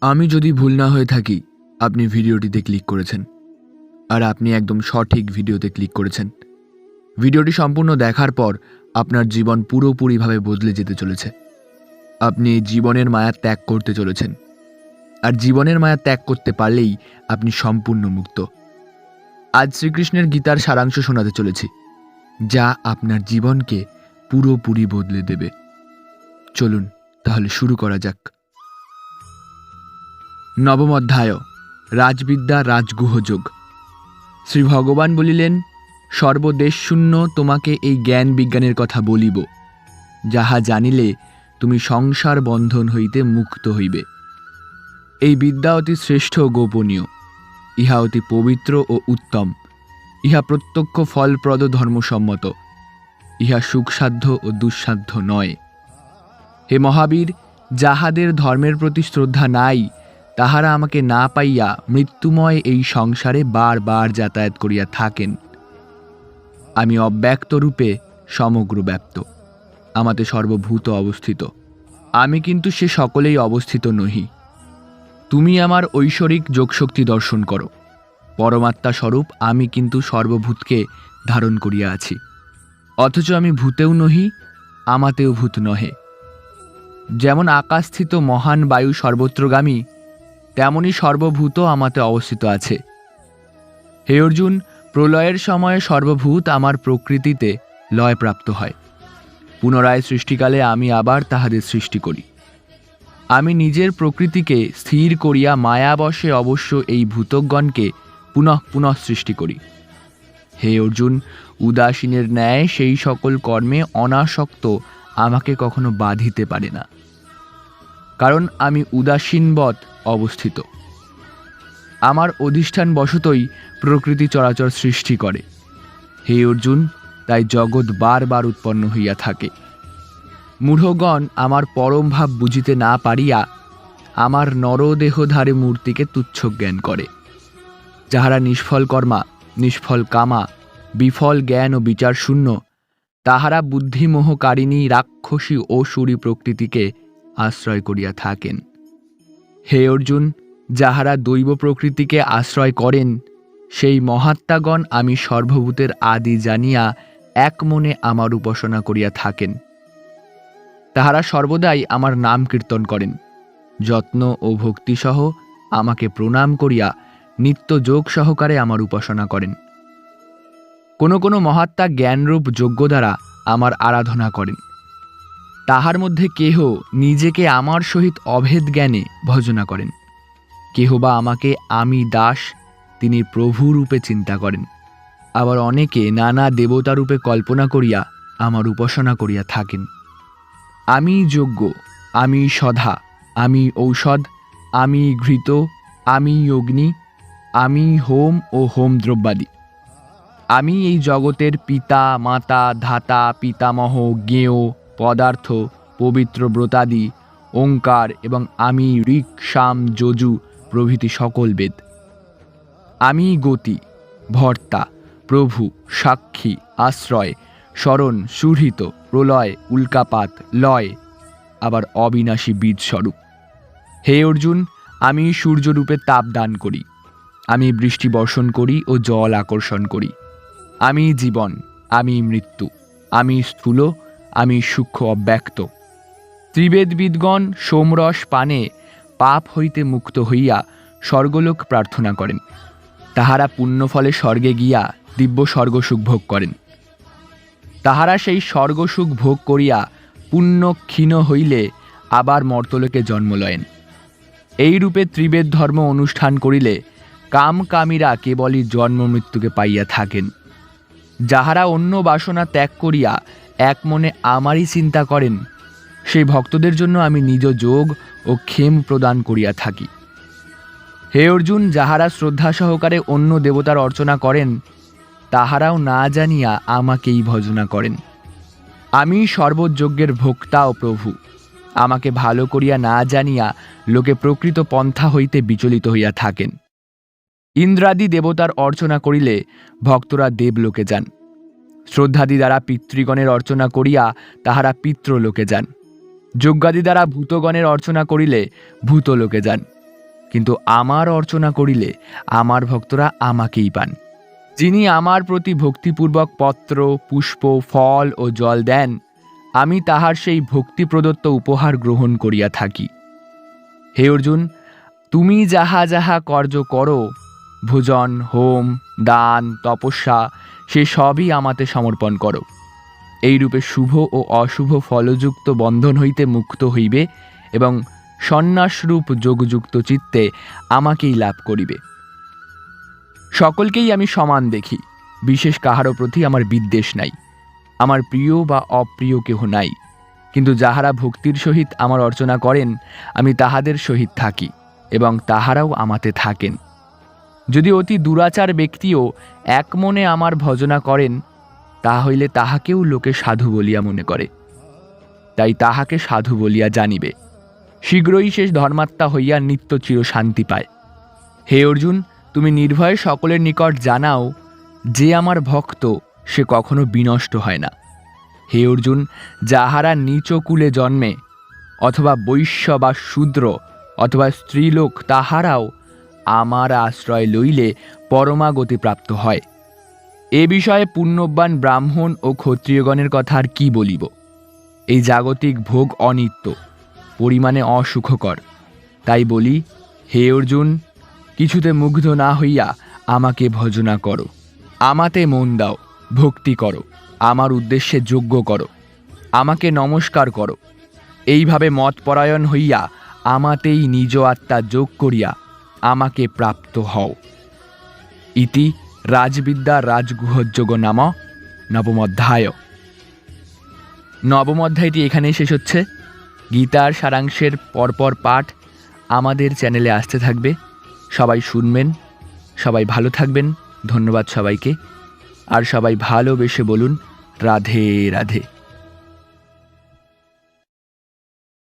আমি যদি ভুল না হয়ে থাকি, আপনি ভিডিওটিতে ক্লিক করেছেন, আর আপনি একদম সঠিক ভিডিওতে ক্লিক করেছেন। ভিডিওটি সম্পূর্ণ দেখার পর আপনার জীবন পুরোপুরিভাবে বদলে যেতে চলেছে। আপনি জীবনের মায়া ত্যাগ করতে চলেছেন, আর জীবনের মায়া ত্যাগ করতে পারলেই আপনি সম্পূর্ণ মুক্ত। আজ শ্রীকৃষ্ণের গীতার সারাংশ শোনাতে চলেছি, যা আপনার জীবনকে পুরোপুরি বদলে দেবে। চলুন তাহলে শুরু করা যাক। নবম অধ্যায়, রাজবিদ্যা রাজগুহ যোগ। শ্রী ভগবান বলিলেন, সর্বদেশ শূন্য তোমাকে এই জ্ঞান বিজ্ঞানের কথা বলিব, যাহা জানিলে তুমি সংসার বন্ধন হইতে মুক্ত হইবে। এই বিদ্যা অতি শ্রেষ্ঠ ও গোপনীয়, ইহা অতি পবিত্র ও উত্তম, ইহা প্রত্যক্ষ ফলপ্রদ ধর্মসম্মত, ইহা সুখসাধ্য ও দুঃসাধ্য নয়। হে মহাবীর, যাহাদের ধর্মের প্রতি শ্রদ্ধা নাই, তাহারা আমাকে না পাইয়া মৃত্যুময় এই সংসারে বারবার যাতায়াত করিয়া থাকেন। আমি অব্যক্ত রূপে সমগ্র ব্যাপ্ত, আমাতে সর্বভূত অবস্থিত। আমি কিন্তু সে সকলেই অবস্থিত নহি। তুমি আমার ঐশ্বরিক যোগশক্তি দর্শন করো। পরমাত্মা স্বরূপ আমি কিন্তু সর্বভূতকে ধারণ করিয়া আছি, অথচ আমি ভূতেও নহি, আমাতেও ভূত নহে। যেমন আকাশস্থিত মহান বায়ু সর্বত্রগামী, তেমনি সর্বভূত আমাতে অবস্থিত আছে। হে অর্জুন, প্রলয়ের সময়ে সর্বভূত আমার প্রকৃতিতে লয়প্রাপ্ত হয়। পুনরায় সৃষ্টিকালে আমি আবার তাহাদের সৃষ্টি করি। আমি নিজের প্রকৃতিকে স্থির করিয়া মায়াবশে অবশ্য এই ভূতগণকে পুনঃ পুনঃ সৃষ্টি করি। হে অর্জুন, উদাসীনের ন্যায় সেই সকল কর্মে অনাসক্ত আমাকে কখনো বাধিতে পারে না, কারণ আমি উদাসীনবৎ অবস্থিত। আমার অধিষ্ঠান বশতই প্রকৃতি চরাচর সৃষ্টি করে। হে অর্জুন, তাই জগৎ বারবার উৎপন্ন হইয়া থাকে। মূঢ়গণ আমার পরম ভাব বুঝিতে না পারিয়া আমার নরদেহধারী মূর্তিকে তুচ্ছ জ্ঞান করে। যাহারা নিষ্ফল কর্মা, নিষ্ফল কামা, বিফল জ্ঞান ও বিচার শূন্য, তাহারা বুদ্ধিমোহকারিণী রাক্ষসী ও সুরী প্রকৃতিকে আশ্রয় করিয়া থাকেন। হে অর্জুন, যাহারা দৈব প্রকৃতিকে আশ্রয় করেন, সেই মহাত্মাগণ আমি সর্বভূতের আদি জানিয়া এক মনে আমার উপাসনা করিয়া থাকেন। তাহারা সর্বদাই আমার নাম কীর্তন করেন, যত্ন ও ভক্তিসহ আমাকে প্রণাম করিয়া নিত্য যোগ সহকারে আমার উপাসনা করেন। কোনো কোনো মহাত্মা জ্ঞানরূপ যজ্ঞ দ্বারা আমার আরাধনা করেন। তাহার মধ্যে কেহ নিজেকে আমার সহিত অভেদ জ্ঞানে ভজনা করেন, কেহ বা আমাকে আমি দাস, তিনি প্রভু রূপে চিন্তা করেন। আবার অনেকে নানা দেবতা রূপে কল্পনা করিয়া আমার উপাসনা করিয়া থাকেন। আমি যজ্ঞ, আমি সধা, আমি ঔষধ, আমি ঘৃত, আমি অগ্নি, আমি হোম ও হোম দ্রব্যাদি। আমি এই জগতের পিতা, মাতা, ধাতা, পিতামহ, জ্ঞেয়, পদার্থ, পবিত্র ব্রতাদি, ওঙ্কার এবং আমি ঋক, সাম, যজু প্রভৃতি সকল বেদ। আমি গতি, ভর্তা, প্রভু, সাক্ষী, আশ্রয়, স্মরণ, সুহৃত, প্রলয়, উল্কাপাত, লয়, আবার অবিনাশী বীজ স্বরূপ। হে অর্জুন, আমি সূর্যরূপে তাপ দান করি, আমি বৃষ্টি বর্ষণ করি ও জল আকর্ষণ করি। আমি জীবন, আমি মৃত্যু, আমি স্থূল, আমি সূক্ষ্ম অব্যক্ত। ত্রিবেদবিদগণ সোমরস পানে পাপ হইতে মুক্ত হইয়া স্বর্গলোক প্রার্থনা করেন। তাহারা পুণ্যফলে স্বর্গে গিয়া দিব্য স্বর্গসুখ ভোগ করেন। তাহারা সেই স্বর্গসুখ ভোগ করিয়া পুণ্য ক্ষীণ হইলে আবার মর্তলোকে জন্ম লয়েন। এইরূপে ত্রিবেদ ধর্ম অনুষ্ঠান করিলে কামকামীরা কেবলই জন্ম মৃত্যুকে পাইয়া থাকেন। যাহারা অন্য বাসনা ত্যাগ করিয়া এক মনে আমারই চিন্তা করেন, সেই ভক্তদের জন্য আমি নিজ যোগ ও ক্ষেম প্রদান করিয়া থাকি। হে অর্জুন, যাহারা শ্রদ্ধা সহকারে অন্য দেবতার অর্চনা করেন, তাহারাও না জানিয়া আমাকেই ভজনা করেন। আমি সর্বযজ্ঞের ভোক্তা ও প্রভু। আমাকে ভালো করিয়া না জানিয়া লোকে প্রকৃত পন্থা হইতে বিচলিত হইয়া থাকেন। ইন্দ্রাদি দেবতার অর্চনা করিলে ভক্তরা দেবলোকে যান। শ্রদ্ধাদি দ্বারা পিতৃগণের অর্চনা করিয়া তাহারা পিতৃলোকে যান। যজ্ঞাদি দ্বারা ভূতগণের অর্চনা করিলে ভূতলোকে যান। কিন্তু আমার অর্চনা করিলে আমার ভক্তরা আমাকেই পান। যিনি আমার প্রতি ভক্তিপূর্বক পত্র, পুষ্প, ফল ও জল দেন, আমি তাহার সেই ভক্তি প্রদত্ত উপহার গ্রহণ করিয়া থাকি। হে অর্জুন, তুমি যাহা যাহা কার্য করো, ভোজন, হোম, দান, তপস্যা, সে সবই আমাতে সমর্পণ করো। এইরূপে শুভ ও অশুভ ফলযুক্ত বন্ধন হইতে মুক্ত হইবে এবং সন্ন্যাসরূপ যোগযুক্ত চিত্তে আমাকেই লাভ করিবে। সকলকেই আমি সমান দেখি, বিশেষ কাহারও প্রতি আমার বিদ্বেষ নাই। আমার প্রিয় বা অপ্রিয় কেহ নাই, কিন্তু যাহারা ভক্তির সহিত আমার অর্চনা করেন, আমি তাহাদের সহিত থাকি এবং তাহারাও আমাতে থাকেন। যদি অতি দুরাচার ব্যক্তিও এক মনে আমার ভজনা করেন, তাহা হইলে তাহাকেও লোকে সাধু বলিয়া মনে করে। তাই তাহাকে সাধু বলিয়া জানিবে, শীঘ্রই শেষ ধর্মাত্মা হইয়া নিত্য চির শান্তি পায়। হে অর্জুন, তুমি নির্ভয়ে সকলের নিকট জানাও, যে আমার ভক্ত সে কখনো বিনষ্ট হয় না। হে অর্জুন, যাহারা নীচ কুলে জন্মে, অথবা বৈশ্য বা শূদ্র অথবা স্ত্রীলোক, তাহারাও আমার আশ্রয় লইলে পরমাগতি প্রাপ্ত হয়। এ বিষয়ে পুণ্যবান ব্রাহ্মণ ও ক্ষত্রিয়গণের কথা আর কি বলিব। এই জাগতিক ভোগ অনিত্য, পরিমাণে অসুখকর। তাই বলি, হে অর্জুন, কিছুতে মুগ্ধ না হইয়া আমাকে ভজনা করো, আমাতে মন দাও, ভক্তি করো, আমার উদ্দেশ্যে যজ্ঞ করো, আমাকে নমস্কার করো। এইভাবে মতপরায়ণ হইয়া আমাতেই নিজ আত্মা যোগ করিয়া আমাকে প্রাপ্ত হও। ইতি রাজবিদ্যা রাজগুহযোগ নাম নবম অধ্যায়। নবম অধ্যায়টি এখানেই শেষ হচ্ছে। গীতার সারাংশের পরপর পাঠ আমাদের চ্যানেলে আসতে থাকবে। সবাই শুনবেন, সবাই ভালো থাকবেন। ধন্যবাদ সবাইকে। আর সবাই ভালোবেসে বলুন রাধে রাধে।